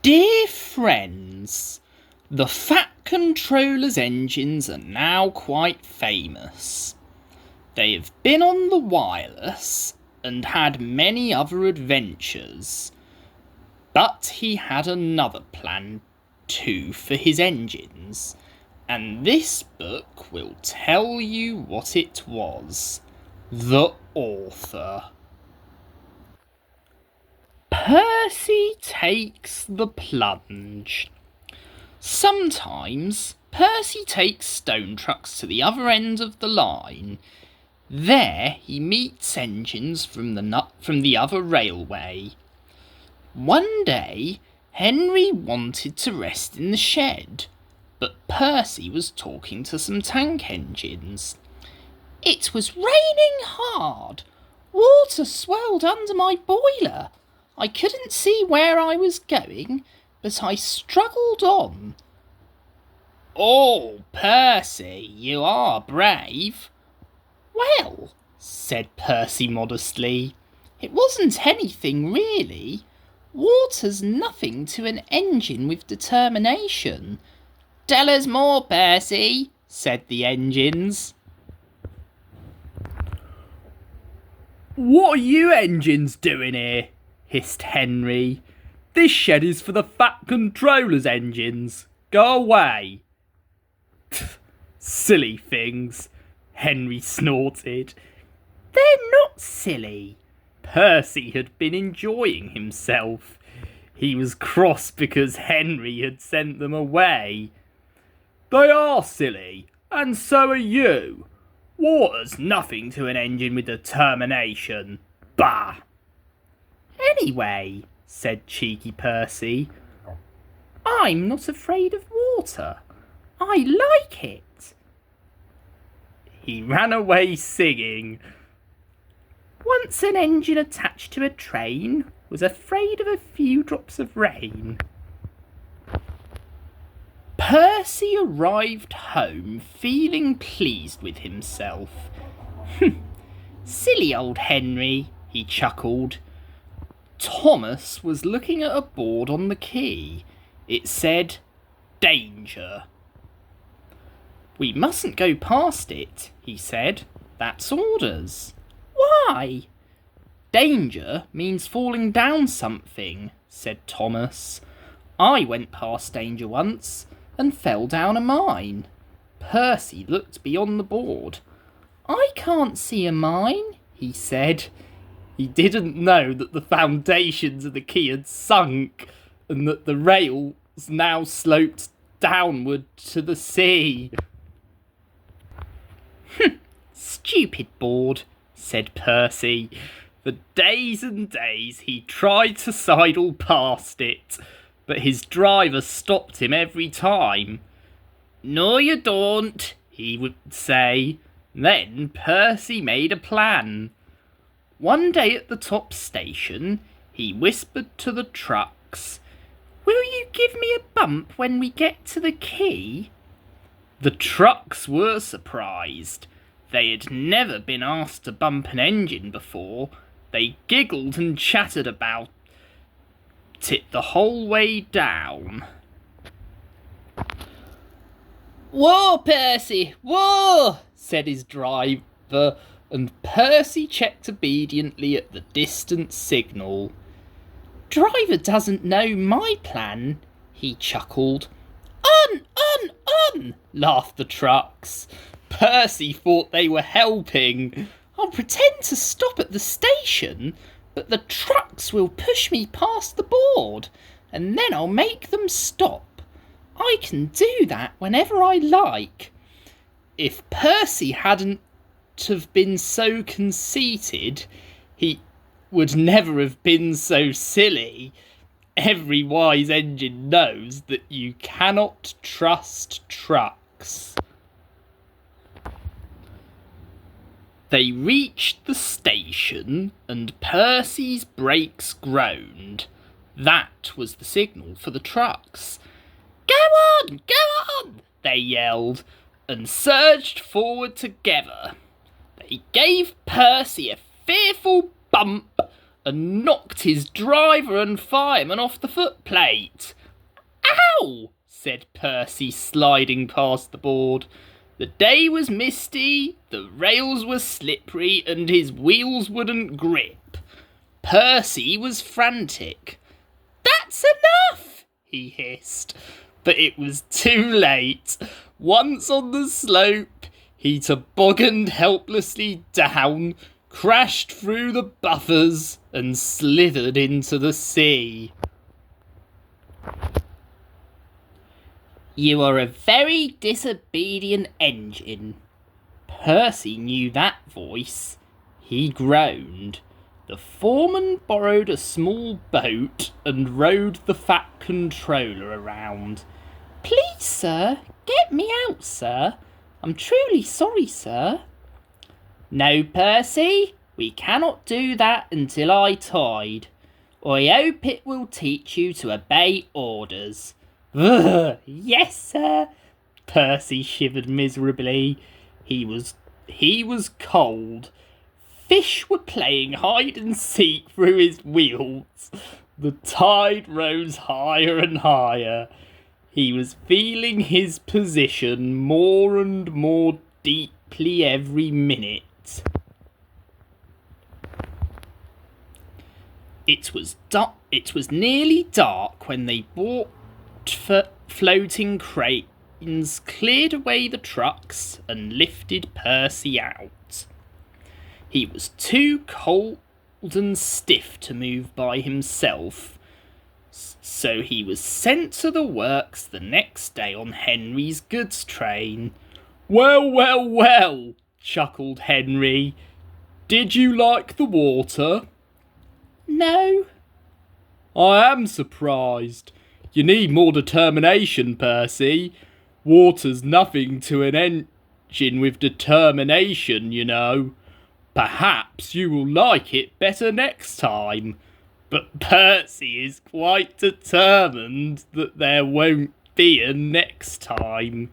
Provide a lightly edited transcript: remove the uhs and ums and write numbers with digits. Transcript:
Dear friends, the Fat Controller's engines are now quite famous. They have been on the wireless and had many other adventures. But he had another plan too for his engines, and this book will tell you what it was. The author. Percy takes the plunge. Sometimes Percy takes stone trucks to the other end of the line. There he meets engines from the other railway. One day Henry wanted to rest in the shed, but Percy was talking to some tank engines. It was raining hard. Water swirled under my boiler. I couldn't see where I was going, but I struggled on. "Oh, Percy, you are brave." "Well," said Percy modestly, "it wasn't anything really. Water's nothing to an engine with determination." "Tell us more, Percy," said the engines. "What are you engines doing here?" hissed Henry. "This shed is for the Fat Controller's engines. Go away." "Silly things," Henry snorted. "They're not silly." Percy had been enjoying himself. He was cross because Henry had sent them away. "They are silly, and so are you. Water's nothing to an engine with determination. Bah!" "Anyway," said cheeky Percy, "I'm not afraid of water. I like it." He ran away singing. Once an engine attached to a train was afraid of a few drops of rain. Percy arrived home feeling pleased with himself. "Silly old Henry," he chuckled. Thomas was looking at a board on the quay. It said, "Danger." "We mustn't go past it," he said. "That's orders." "Why?" "Danger means falling down something," said Thomas. "I went past danger once and fell down a mine." Percy looked beyond the board. "I can't see a mine," he said. He didn't know that the foundations of the quay had sunk and that the rails now sloped downward to the sea. "Stupid board," said Percy. For days and days he tried to sidle past it, but his driver stopped him every time. "No, you don't," he would say. Then Percy made a plan. One day at the top station, he whispered to the trucks, "Will you give me a bump when we get to the quay?" The trucks were surprised. They had never been asked to bump an engine before. They giggled and chattered about it the whole way down. "Whoa, Percy, whoa!" said his driver, and Percy checked obediently at the distant signal. "Driver doesn't know my plan," he chuckled. On, laughed the trucks. Percy thought they were helping. "I'll pretend to stop at the station, but the trucks will push me past the board, and then I'll make them stop. I can do that whenever I like." If Percy hadn't have been so conceited, he would never have been so silly. Every wise engine knows that you cannot trust trucks. They reached the station, and Percy's brakes groaned. That was the signal for the trucks. Go on, they yelled, and surged forward together. They gave Percy a fearful bump and knocked his driver and fireman off the footplate. Ow! Said Percy, sliding past the board. The day was misty, the rails were slippery, and his wheels wouldn't grip. Percy was frantic. That's enough, he hissed. But it was too late. Once on the slope, he tobogganed helplessly down, crashed through the buffers, and slithered into the sea. You are a very disobedient engine. Percy knew that voice. He groaned. The foreman borrowed a small boat and rowed the fat controller around. Please, sir, get me out, sir. I'm truly sorry, sir. No, Percy, we cannot do that until I tide. I hope it will teach you to obey orders. Ugh, yes, sir. Percy shivered miserably. He was cold. Fish were playing hide and seek through his wheels. The tide rose higher and higher. He was feeling his position more and more deeply every minute. It was nearly dark when they bought floating cranes, cleared away the trucks, and lifted Percy out. He was too cold and stiff to move by himself, so he was sent to the works the next day on Henry's goods train. Well, well, well, chuckled Henry. Did you like the water? No. I am surprised. You need more determination, Percy. Water's nothing to an engine with determination, you know. Perhaps you will like it better next time. But Percy is quite determined that there won't be a next time.